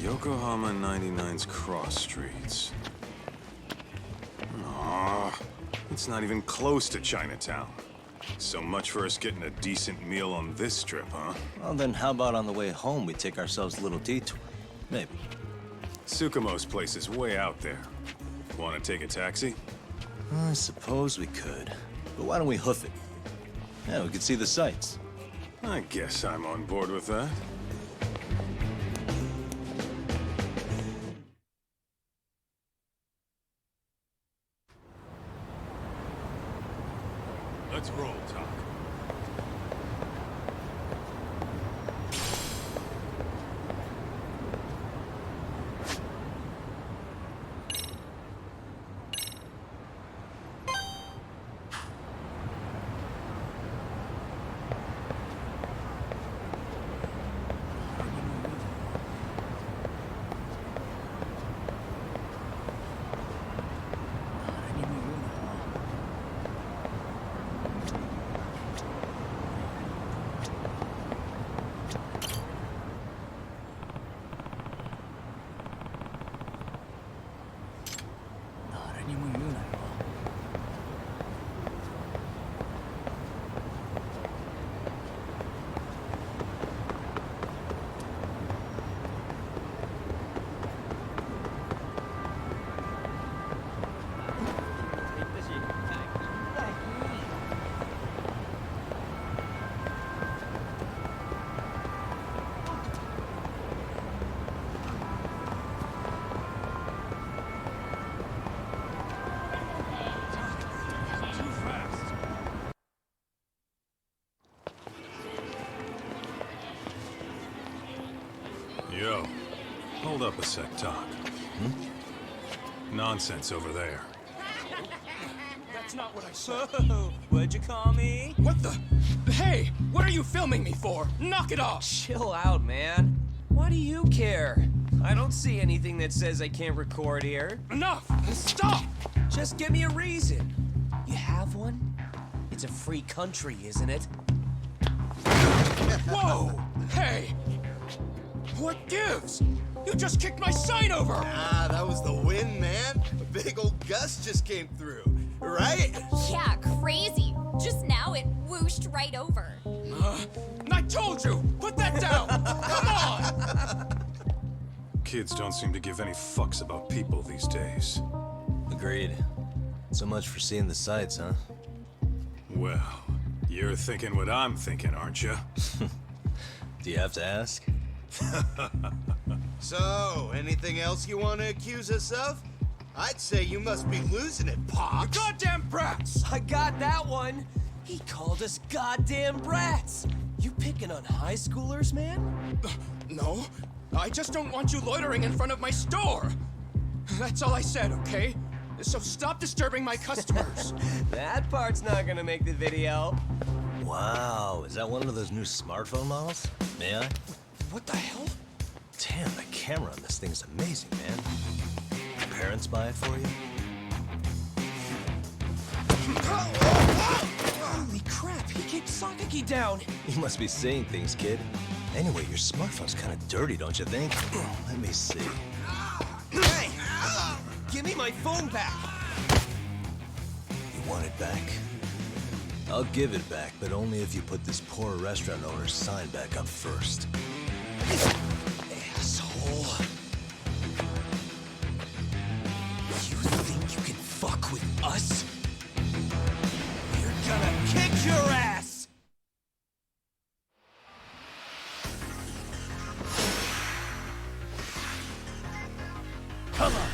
Yokohama 99's cross streets. Aw, it's not even close to Chinatown. So much for us getting a decent meal on this trip, huh? Well, then how about on the way home we take ourselves a little detour? Maybe. Tsukumo's place is way out there. Want to take a taxi? I suppose we could. But why don't we hoof it? Yeah, we could see the sights. I guess I'm on board with that. Let's roll, Talk. Yo, hold up a sec, Talk. Nonsense over there. That's not what I said. Whoa, what'd you call me? What the? Hey, what are you filming me for? Knock it off! Chill out, man. Why do you care? I don't see anything that says I can't record here. Enough! Stop! Just give me a reason. You have one? It's a free country, isn't it? Whoa! Hey! What gives? You just kicked my sign over! Ah, that was the wind, man. A big old gust just came through, right? Yeah, crazy. Just now it whooshed right over. I told you! Put that down! Come on! Kids don't seem to give any fucks about people these days. Agreed. So much for seeing the sights, huh? Well, you're thinking what I'm thinking, aren't you? Do you have to ask? So, anything else you want to accuse us of? I'd say you must be losing it, Pops. You goddamn brats! I got that one. He called us goddamn brats. You picking on high schoolers, man? No, I just don't want you loitering in front of my store. That's all I said, okay? So stop disturbing my customers. That part's not gonna make the video. Wow, is that one of those new smartphone models? May I? What the hell? Damn, the camera on this thing's amazing, man. Your parents buy it for you? Holy crap, he kicked Sakaki down. You must be seeing things, kid. Anyway, your smartphone's kind of dirty, don't you think? Let me see. Hey! Give me my phone back! You want it back? I'll give it back, but only if you put this poor restaurant owner's sign back up first. Asshole. You think you can fuck with us? You're gonna kick your ass! Come on!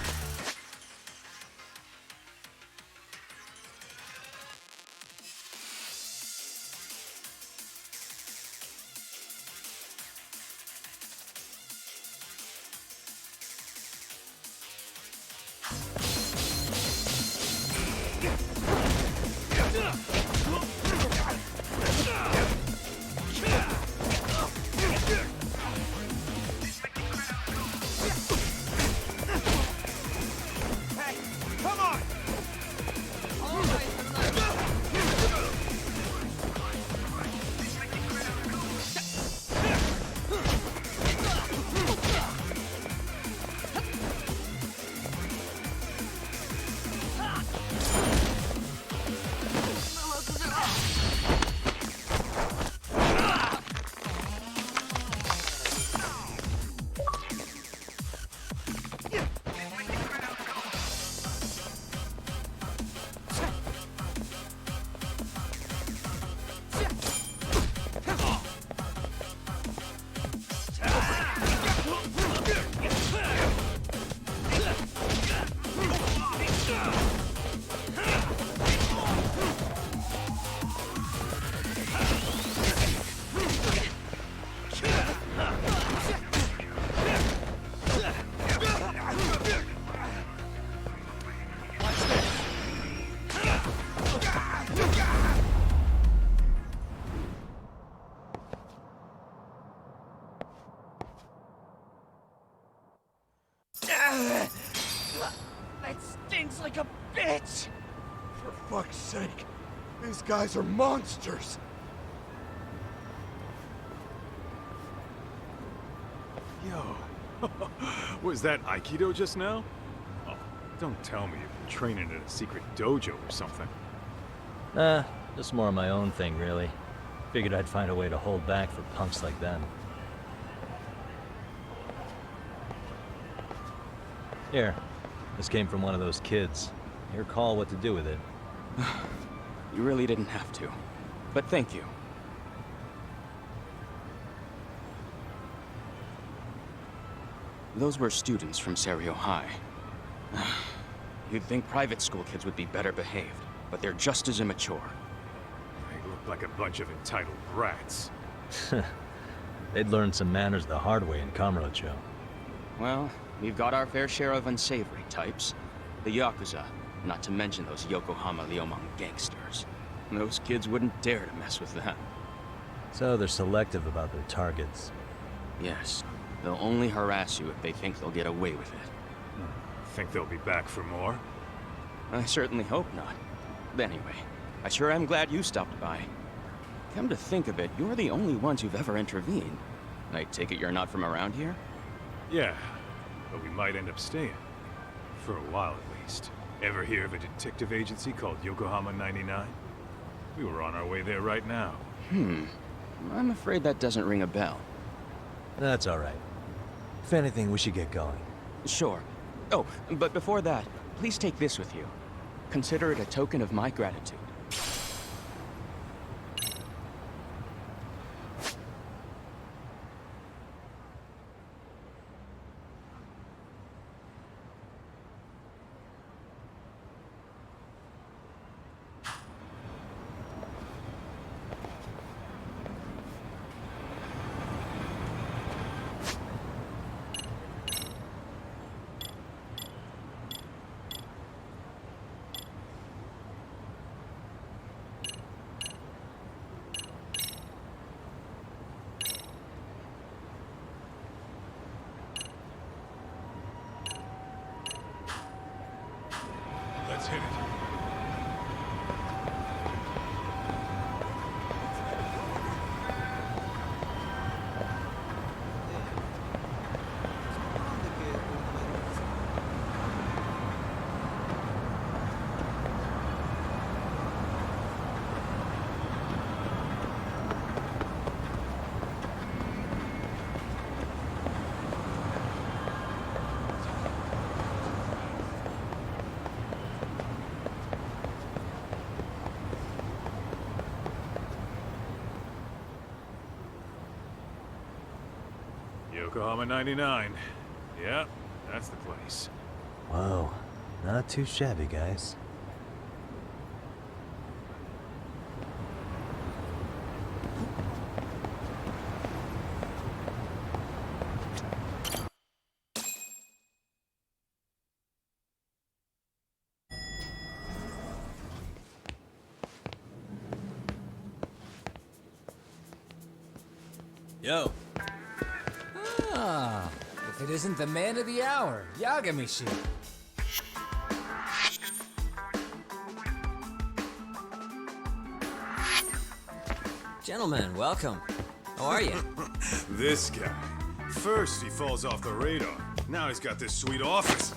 things like a bitch! For fuck's sake, these guys are monsters! Yo, was that Aikido just now? Oh, don't tell me you've been training in a secret dojo or something. Nah, just more of my own thing, really. Figured I'd find a way to hold back for punks like them. Here, this came from one of those kids. Your call what to do with it. You really didn't have to. But thank you. Those were students from Serio High. You'd think private school kids would be better behaved, but they're just as immature. They look like a bunch of entitled brats. They'd learned some manners the hard way in Kamurocho. Well, we've got our fair share of unsavory types. The Yakuza, not to mention those Yokohama Liomang gangsters. Those kids wouldn't dare to mess with them. So they're selective about their targets. Yes, they'll only harass you if they think they'll get away with it. Think they'll be back for more? I certainly hope not. But anyway, I sure am glad you stopped by. Come to think of it, you're the only ones who've ever intervened. I take it you're not from around here? Yeah, but we might end up staying. For a while at least. Ever hear of a detective agency called Yokohama 99? We were on our way there right now. I'm afraid that doesn't ring a bell. That's alright. If anything, we should get going. Sure. Oh, but before that, please take this with you. Consider it a token of my gratitude. Let's hit it. Yokohama 99. Yeah, that's the place. Whoa, not too shabby, guys. Yo. Ah, if it isn't the man of the hour, Yagami-shi. Gentlemen, welcome. How are you? This guy. First he falls off the radar. Now he's got this sweet office.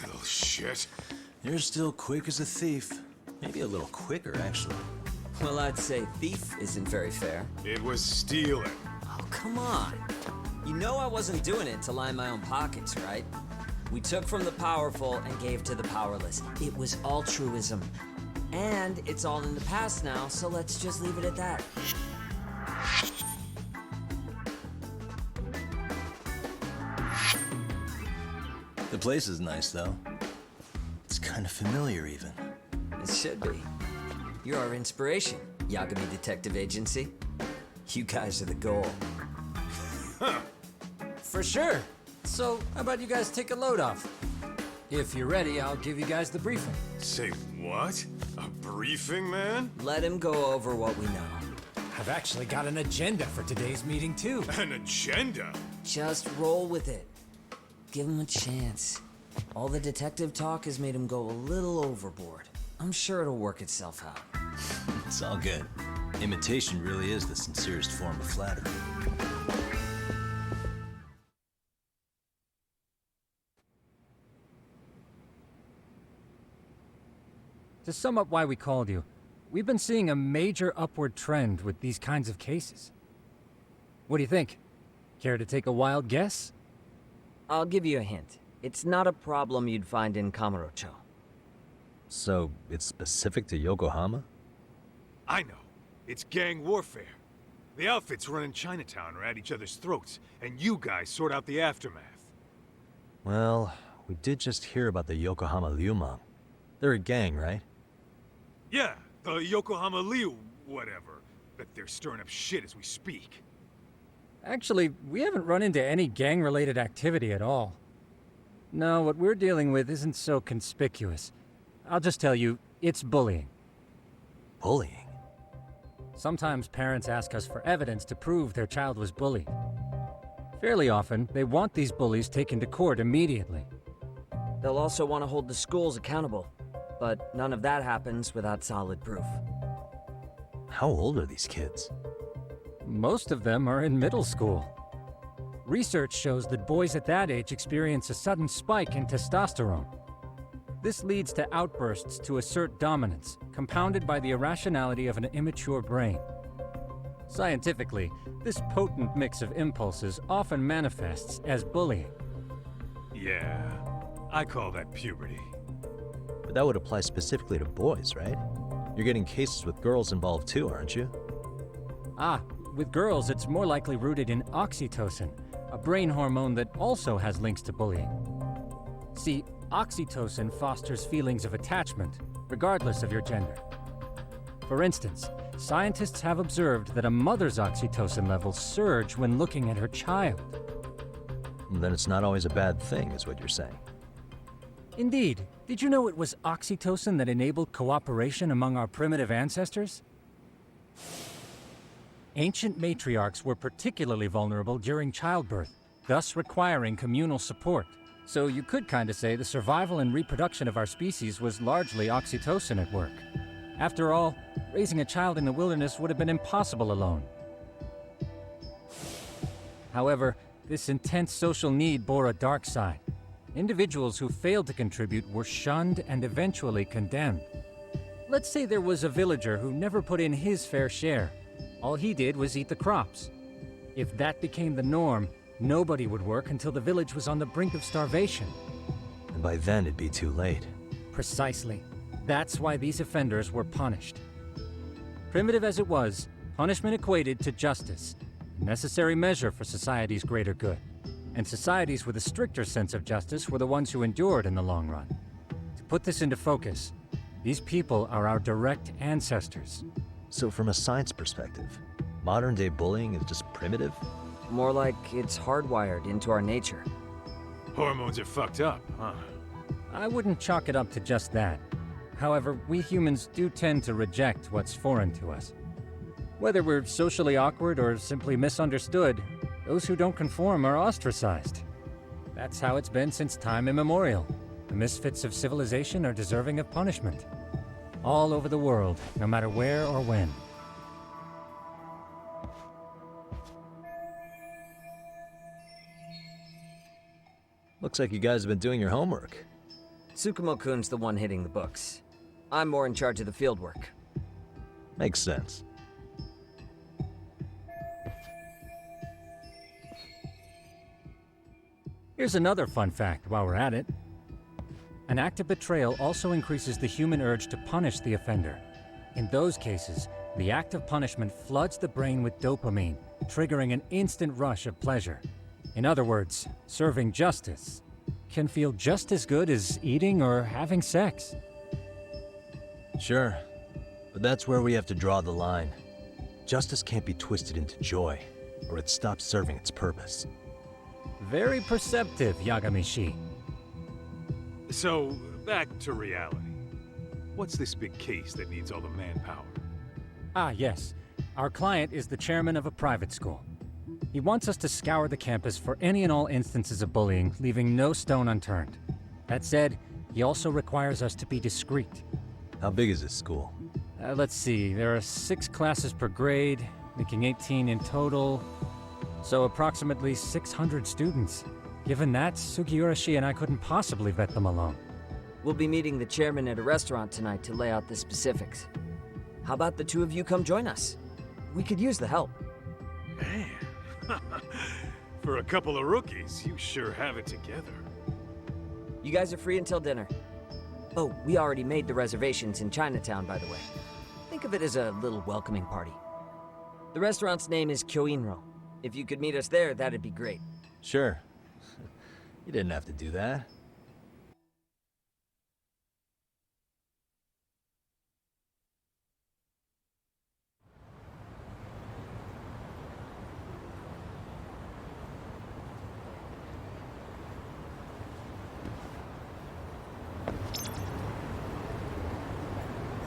Little shit. You're still quick as a thief. Maybe a little quicker, actually. Well, I'd say thief isn't very fair. It was stealing. Oh, come on. You know I wasn't doing it to line my own pockets, right? We took from the powerful and gave to the powerless. It was altruism. And it's all in the past now, so let's just leave it at that. The place is nice, though. It's kind of familiar, even. It should be. You're our inspiration, Yagami Detective Agency. You guys are the goal. For sure. So, how about you guys take a load off? If you're ready, I'll give you guys the briefing. Say what? A briefing, man? Let him go over what we know. I've actually got an agenda for today's meeting, too. An agenda? Just roll with it. Give him a chance. All the detective talk has made him go a little overboard. I'm sure it'll work itself out. It's all good. Imitation really is the sincerest form of flattery. To sum up why we called you, we've been seeing a major upward trend with these kinds of cases. What do you think? Care to take a wild guess? I'll give you a hint. It's not a problem you'd find in Kamurocho. So, it's specific to Yokohama? I know. It's gang warfare. The outfits running Chinatown are at each other's throats, and you guys sort out the aftermath. Well, we did just hear about the Yokohama Liumang. They're a gang, right? Yeah, the Yokohama Liu whatever. But they're stirring up shit as we speak. Actually, we haven't run into any gang-related activity at all. No, what we're dealing with isn't so conspicuous. I'll just tell you, it's bullying. Bullying? Sometimes parents ask us for evidence to prove their child was bullied. Fairly often, they want these bullies taken to court immediately. They'll also want to hold the schools accountable, but none of that happens without solid proof. How old are these kids? Most of them are in middle school. Research shows that boys at that age experience a sudden spike in testosterone. This leads to outbursts to assert dominance, compounded by the irrationality of an immature brain. Scientifically, this potent mix of impulses often manifests as bullying. Yeah, I call that puberty. But that would apply specifically to boys, right? You're getting cases with girls involved too, aren't you? Ah, with girls, it's more likely rooted in oxytocin, a brain hormone that also has links to bullying. See, oxytocin fosters feelings of attachment, regardless of your gender. For instance, scientists have observed that a mother's oxytocin levels surge when looking at her child. Then it's not always a bad thing, is what you're saying. Indeed. Did you know it was oxytocin that enabled cooperation among our primitive ancestors? Ancient matriarchs were particularly vulnerable during childbirth, thus requiring communal support. So you could kinda say the survival and reproduction of our species was largely oxytocin at work. After all, raising a child in the wilderness would have been impossible alone. However, this intense social need bore a dark side. Individuals who failed to contribute were shunned and eventually condemned. Let's say there was a villager who never put in his fair share. All he did was eat the crops. If that became the norm, nobody would work until the village was on the brink of starvation. And by then it'd be too late. Precisely. That's why these offenders were punished. Primitive as it was, punishment equated to justice, a necessary measure for society's greater good. And societies with a stricter sense of justice were the ones who endured in the long run. To put this into focus, these people are our direct ancestors. So from a science perspective, modern-day bullying is just primitive? More like it's hardwired into our nature. Hormones are fucked up, huh? I wouldn't chalk it up to just that. However, we humans do tend to reject what's foreign to us. Whether we're socially awkward or simply misunderstood, those who don't conform are ostracized. That's how it's been since time immemorial. The misfits of civilization are deserving of punishment. All over the world, no matter where or when. Looks like you guys have been doing your homework. Tsukumo-kun's the one hitting the books. I'm more in charge of the fieldwork. Makes sense. Here's another fun fact while we're at it. An act of betrayal also increases the human urge to punish the offender. In those cases, the act of punishment floods the brain with dopamine, triggering an instant rush of pleasure. In other words, serving justice can feel just as good as eating or having sex. Sure, but that's where we have to draw the line. Justice can't be twisted into joy, or it stops serving its purpose. Very perceptive, Yagami-shi. So, back to reality. What's this big case that needs all the manpower? Ah, yes. Our client is the chairman of a private school. He wants us to scour the campus for any and all instances of bullying, leaving no stone unturned. That said, he also requires us to be discreet. How big is this school? Let's see, there are 6 classes per grade, making 18 in total. So approximately 600 students. Given that, Sugiura and I couldn't possibly vet them alone. We'll be meeting the chairman at a restaurant tonight to lay out the specifics. How about the two of you come join us? We could use the help. Man, for a couple of rookies, you sure have it together. You guys are free until dinner. Oh, we already made the reservations in Chinatown, by the way. Think of it as a little welcoming party. The restaurant's name is Kyoinro. If you could meet us there, that'd be great. Sure. You didn't have to do that.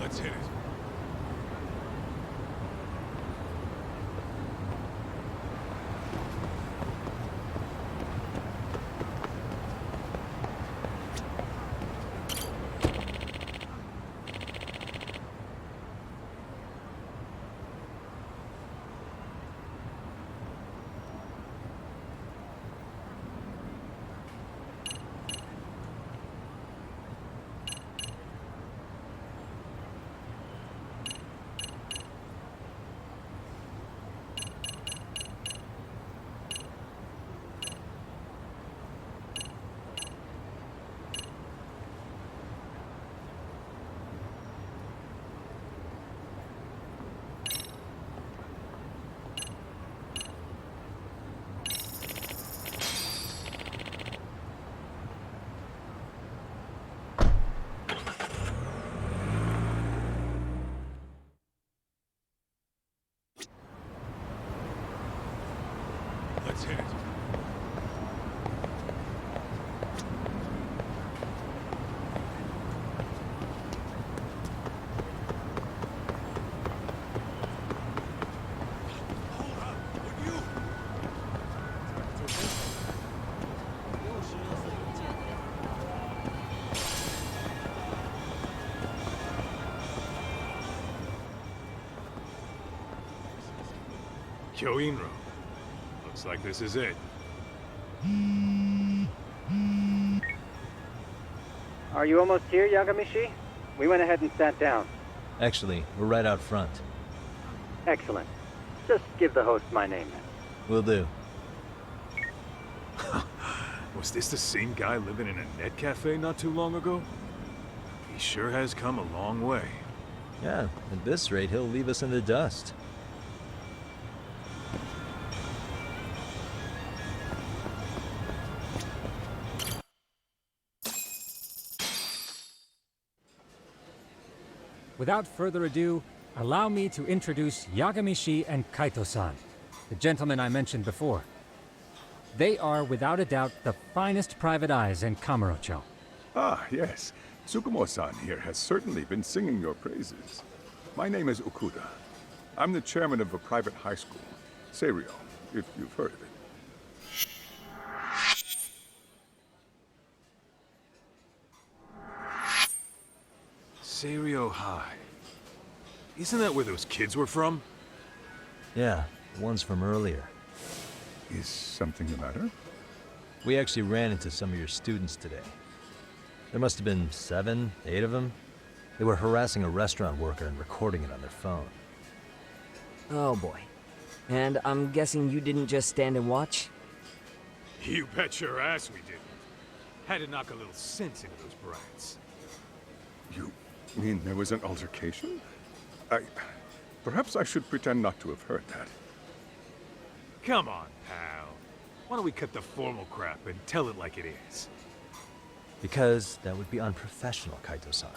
Let's hit it. Let's hit it. Kyoinro. Looks like this is it. Are you almost here, Yagami? We went ahead and sat down. Actually, we're right out front. Excellent. Just give the host my name then. Will do. Was this the same guy living in a net cafe not too long ago? He sure has come a long way. Yeah, at this rate, he'll leave us in the dust. Without further ado, allow me to introduce Yagami and Kaito-san, the gentlemen I mentioned before. They are, without a doubt, the finest private eyes in Kamurocho. Ah, yes. Tsukumo-san here has certainly been singing your praises. My name is Okuda. I'm the chairman of a private high school, Seiryo, if you've heard of it. Seiryo High. Isn't that where those kids were from? Yeah, the ones from earlier. Is something the matter? We actually ran into some of your students today. There must have been 7, 8 of them. They were harassing a restaurant worker and recording it on their phone. Oh boy. And I'm guessing you didn't just stand and watch? You bet your ass we didn't. Had to knock a little sense into those brats. You mean there was an altercation? Perhaps I should pretend not to have heard that. Come on, pal. Why don't we cut the formal crap and tell it like it is? Because that would be unprofessional, Kaito-san.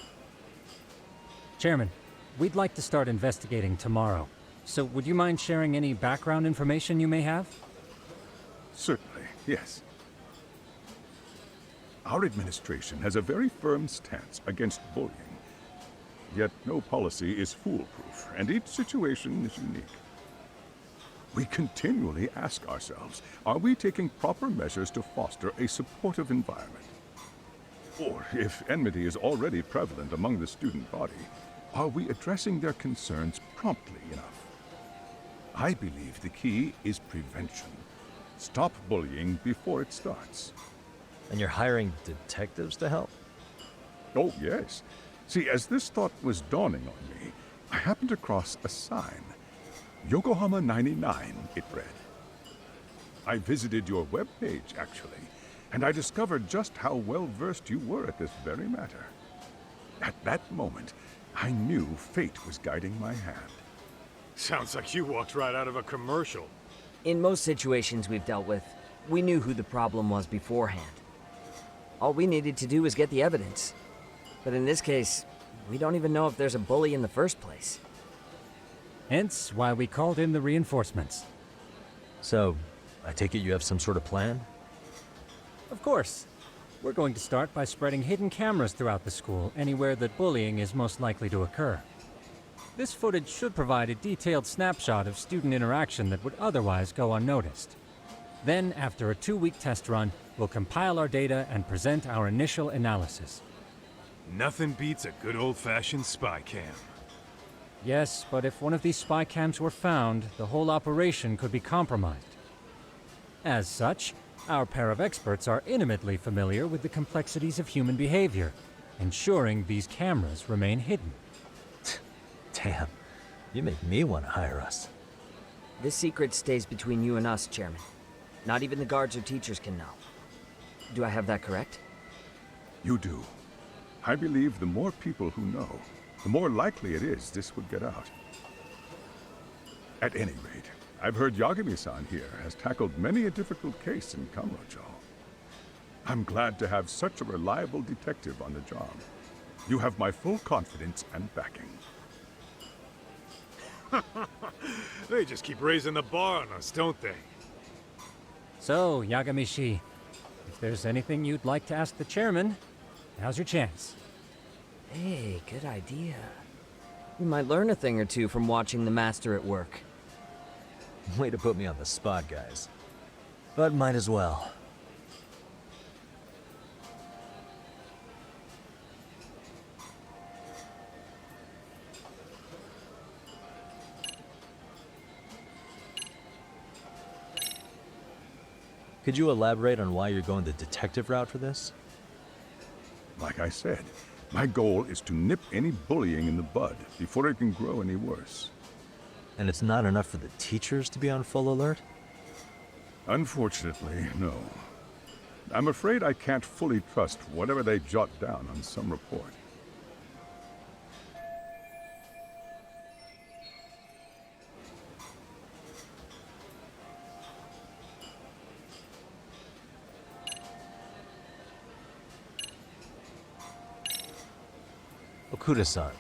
Chairman, we'd like to start investigating tomorrow. So would you mind sharing any background information you may have? Certainly, yes. Our administration has a very firm stance against bullying. Yet no policy is foolproof, and each situation is unique. We continually ask ourselves, are we taking proper measures to foster a supportive environment? Or, if enmity is already prevalent among the student body, are we addressing their concerns promptly enough? I believe the key is prevention. Stop bullying before it starts. And you're hiring detectives to help? Oh, yes. See, as this thought was dawning on me, I happened across a sign. Yokohama 99, it read. I visited your webpage, actually, and I discovered just how well-versed you were at this very matter. At that moment, I knew fate was guiding my hand. Sounds like you walked right out of a commercial. In most situations we've dealt with, we knew who the problem was beforehand. All we needed to do was get the evidence. But in this case, we don't even know if there's a bully in the first place. Hence why we called in the reinforcements. So, I take it you have some sort of plan? Of course. We're going to start by spreading hidden cameras throughout the school, anywhere that bullying is most likely to occur. This footage should provide a detailed snapshot of student interaction that would otherwise go unnoticed. Then, after a 2-week test run, we'll compile our data and present our initial analysis. Nothing beats a good old-fashioned spy cam. Yes, but if one of these spy cams were found, the whole operation could be compromised. As such, our pair of experts are intimately familiar with the complexities of human behavior, ensuring these cameras remain hidden. Damn, you make me want to hire us. This secret stays between you and us, Chairman. Not even the guards or teachers can know. Do I have that correct? You do. I believe the more people who know, the more likely it is this would get out. At any rate, I've heard Yagami-san here has tackled many a difficult case in Kamurocho. I'm glad to have such a reliable detective on the job. You have my full confidence and backing. They just keep raising the bar on us, don't they? So, Yagami-shi, if there's anything you'd like to ask the chairman, now's your chance. Hey, good idea. We might learn a thing or two from watching the master at work. Way to put me on the spot, guys. But might as well. Could you elaborate on why you're going the detective route for this? Like I said, my goal is to nip any bullying in the bud before it can grow any worse. And it's not enough for the teachers to be on full alert? Unfortunately, no. I'm afraid I can't fully trust whatever they jot down on some report. Okuda-san,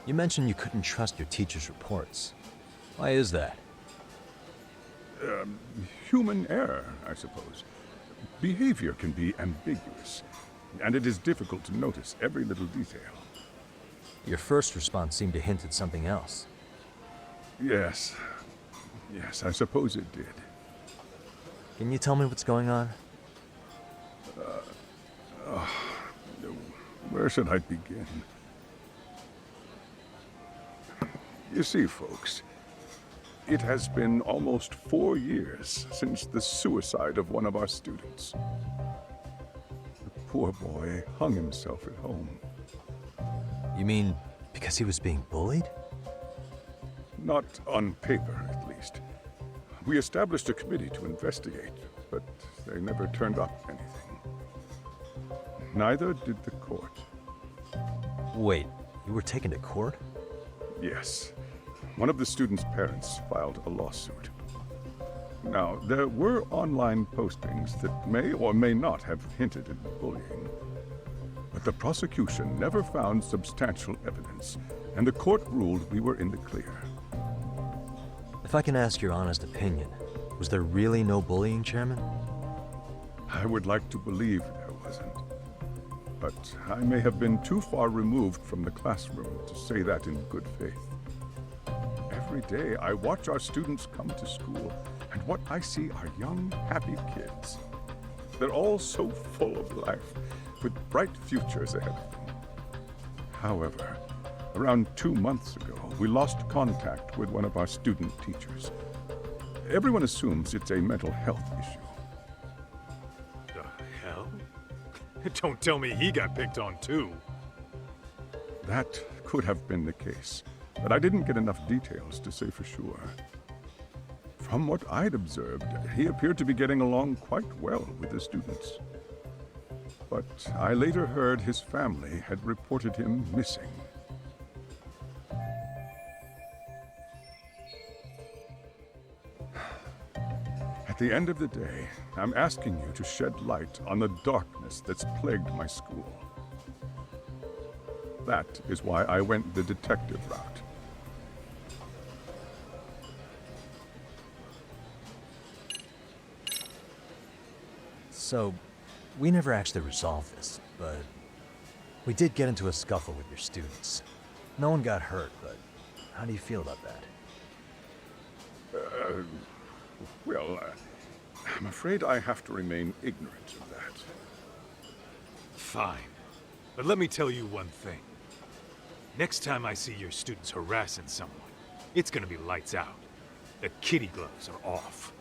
you mentioned you couldn't trust your teacher's reports. Why is that? Human error, I suppose. Behavior can be ambiguous, and it is difficult to notice every little detail. Your first response seemed to hint at something else. Yes. Yes, I suppose it did. Can you tell me what's going on? Where should I begin? You see, folks, it has been almost 4 years since the suicide of one of our students. The poor boy hung himself at home. You mean because he was being bullied? Not on paper, at least. We established a committee to investigate, but they never turned up anything. Neither did the court. Wait, you were taken to court? Yes. One of the students' parents filed a lawsuit. Now, there were online postings that may or may not have hinted at bullying. But the prosecution never found substantial evidence, and the court ruled we were in the clear. If I can ask your honest opinion, was there really no bullying, Chairman? I would like to believe there wasn't. but I may have been too far removed from the classroom to say that in good faith. Every day I watch our students come to school, and what I see are young, happy kids. They're all so full of life, with bright futures ahead of them. However, around 2 months ago, we lost contact with one of our student teachers. Everyone assumes it's a mental health issue. The hell? Don't tell me he got picked on too. That could have been the case, but I didn't get enough details to say for sure. From what I'd observed, he appeared to be getting along quite well with the students. But I later heard his family had reported him missing. At the end of the day, I'm asking you to shed light on the darkness that's plagued my school. That is why I went the detective route. So, we never actually resolved this, but we did get into a scuffle with your students. No one got hurt, but how do you feel about that? I'm afraid I have to remain ignorant of that. Fine. But let me tell you one thing. Next time I see your students harassing someone, it's gonna be lights out. The kitty gloves are off.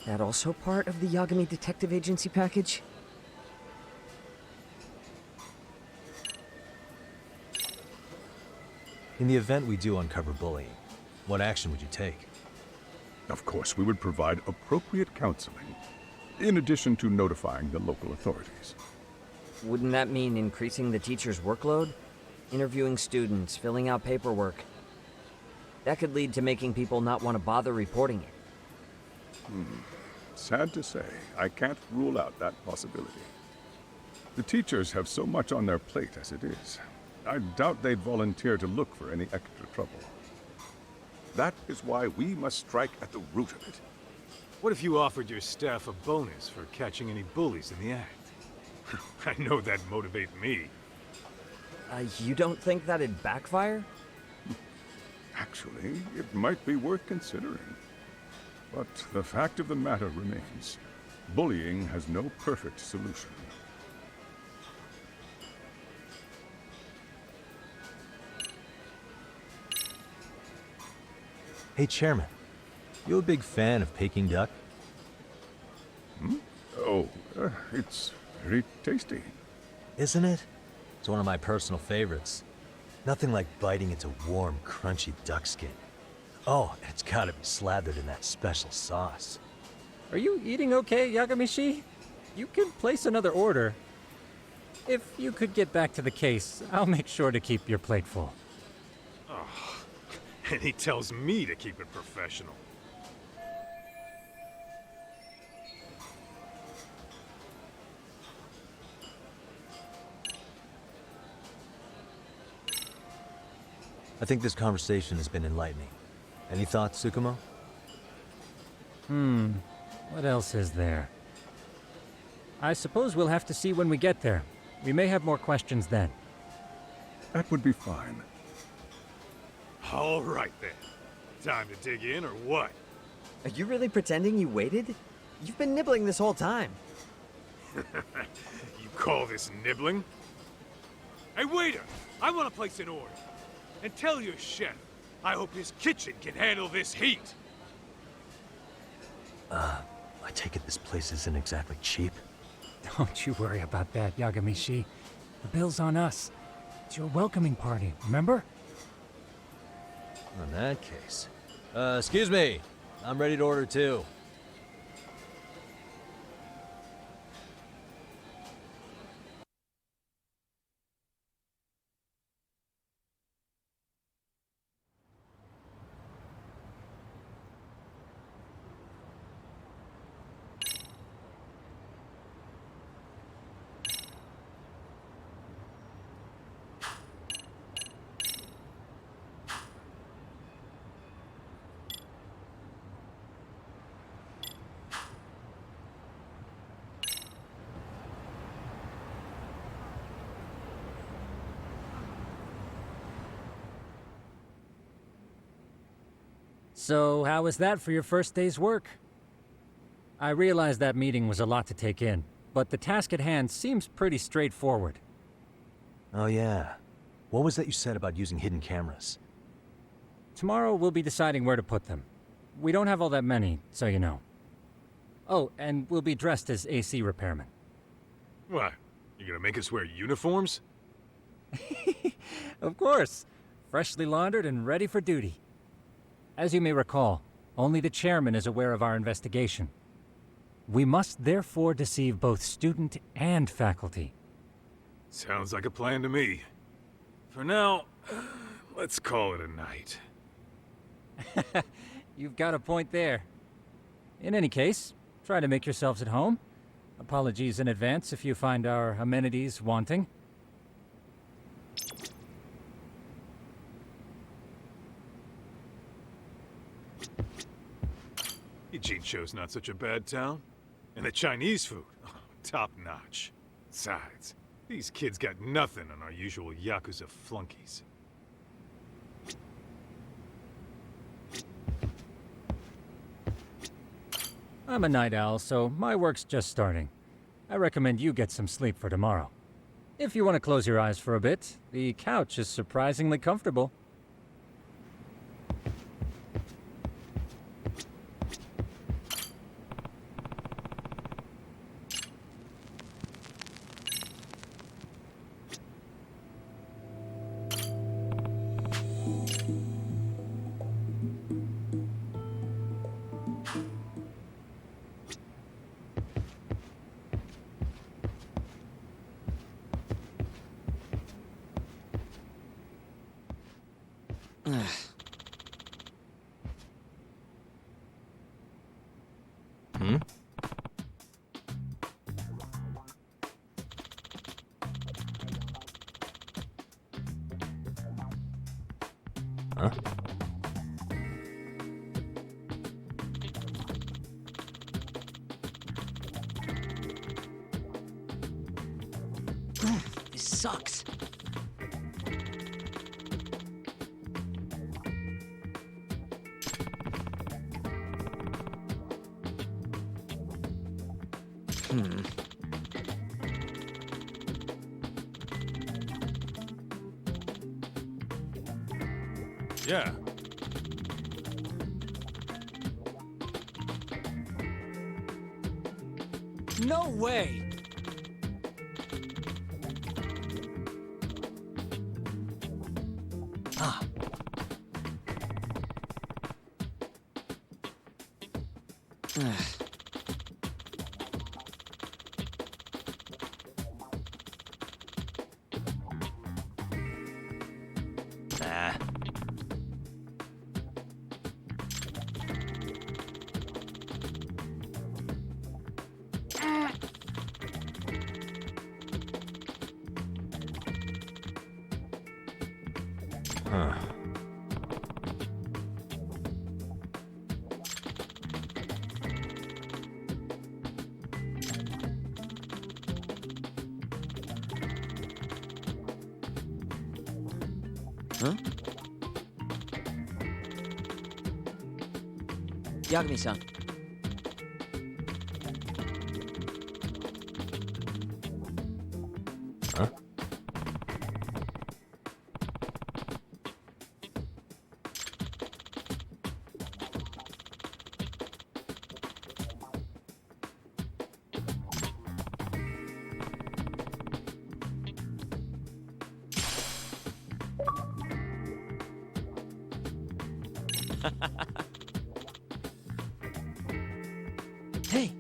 That also part of the Yagami Detective Agency package? In the event we do uncover bullying, what action would you take? Of course, we would provide appropriate counseling, in addition to notifying the local authorities. Wouldn't that mean increasing the teacher's workload? Interviewing students, filling out paperwork. That could lead to making people not want to bother reporting it. Sad to say, I can't rule out that possibility. The teachers have so much on their plate as it is. I doubt they'd volunteer to look for any extra trouble. That is why we must strike at the root of it. What if you offered your staff a bonus for catching any bullies in the act? I know that'd motivate me. You don't think that'd backfire? Actually, it might be worth considering. But the fact of the matter remains, bullying has no perfect solution. Hey, Chairman, you a big fan of Peking duck? Oh, it's very tasty. Isn't it? It's one of my personal favorites. Nothing like biting into warm, crunchy duck skin. Oh, and it's gotta be slathered in that special sauce. Are you eating okay, Yagami-shi? You can place another order. If you could get back to the case, I'll make sure to keep your plate full. Oh, and he tells me to keep it professional. I think this conversation has been enlightening. Any thoughts, Tsukumo? What else is there? I suppose we'll have to see when we get there. We may have more questions then. That would be fine. All right then. Time to dig in or what? Are you really pretending you waited? You've been nibbling this whole time. You call this nibbling? Hey waiter, I want to place an order. And tell your chef, I hope his kitchen can handle this heat. I take it this place isn't exactly cheap? Don't you worry about that, Yagami-shi. The bill's on us. It's your welcoming party, remember? In that case. Excuse me. I'm ready to order too. So, how was that for your first day's work? I realize that meeting was a lot to take in, but the task at hand seems pretty straightforward. Oh yeah. What was that you said about using hidden cameras? Tomorrow we'll be deciding where to put them. We don't have all that many, so you know. Oh, and we'll be dressed as AC repairmen. What? You gonna make us wear uniforms? Of course. Freshly laundered and ready for duty. As you may recall, only the chairman is aware of our investigation. We must therefore deceive both student and faculty. Sounds like a plan to me. For now, let's call it a night. You've got a point there. In any case, try to make yourselves at home. Apologies in advance if you find our amenities wanting. Ijincho's not such a bad town. And the Chinese food, top notch. Besides, these kids got nothing on our usual Yakuza flunkies. I'm a night owl, so my work's just starting. I recommend you get some sleep for tomorrow. If you want to close your eyes for a bit, the couch is surprisingly comfortable. This sucks. Yeah. No way! Ah. Nah. Huh. Huh? Yagami-san. Huh? Hey!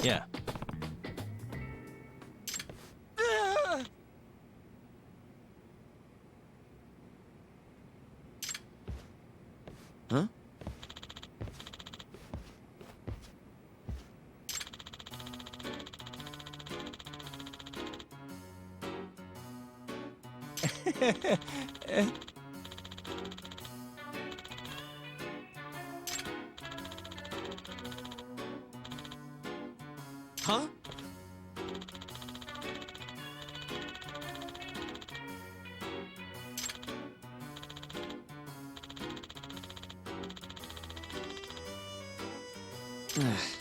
Yeah. Huh? Huh? Nah.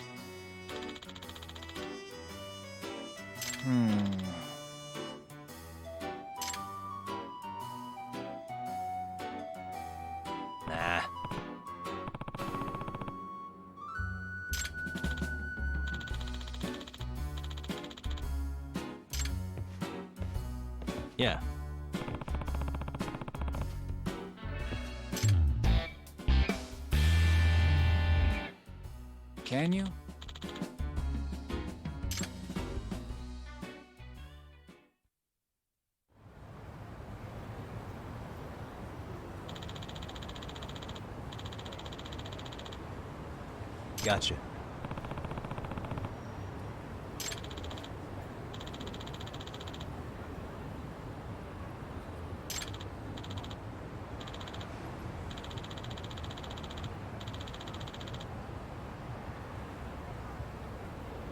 Yeah. Can you? Gotcha.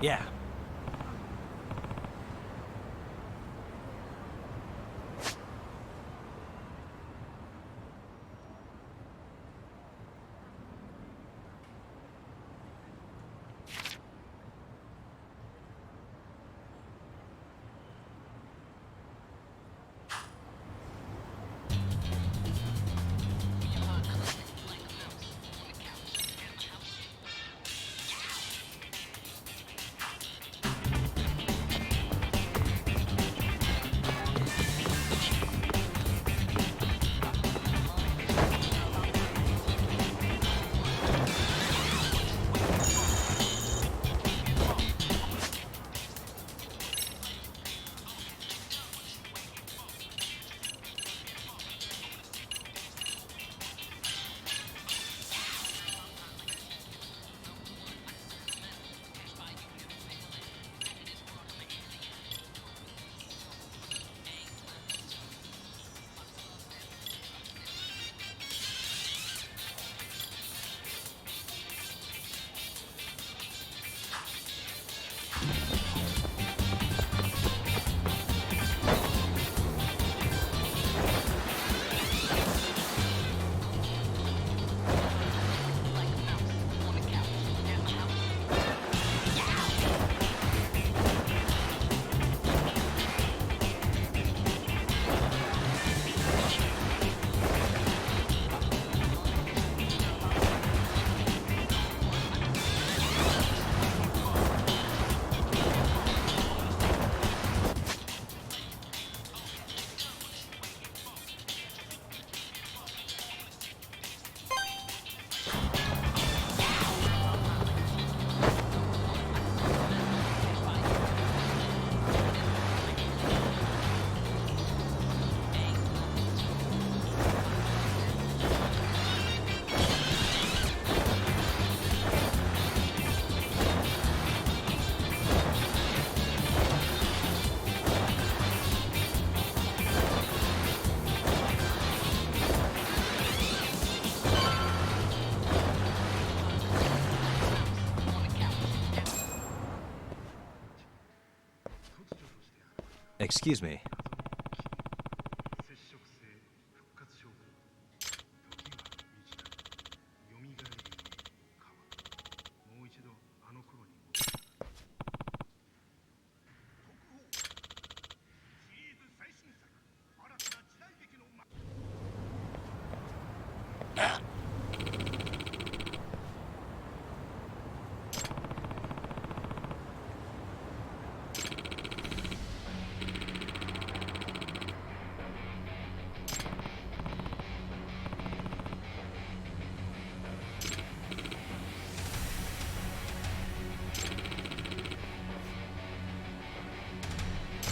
Yeah. Excuse me.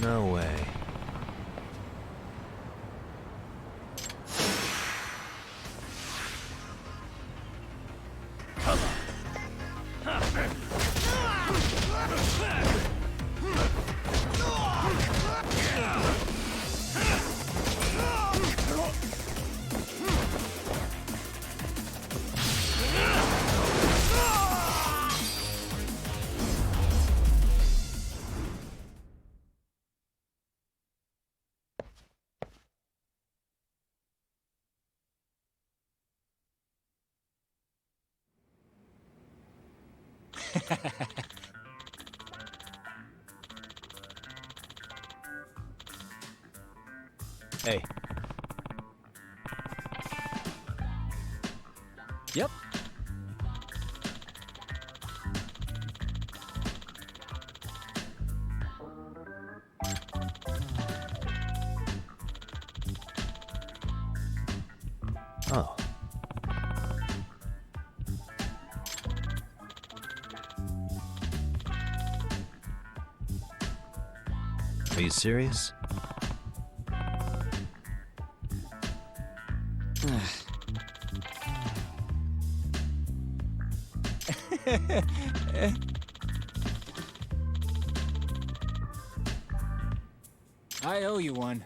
No way. Hey. Yep. Oh. Are you serious? I owe you one.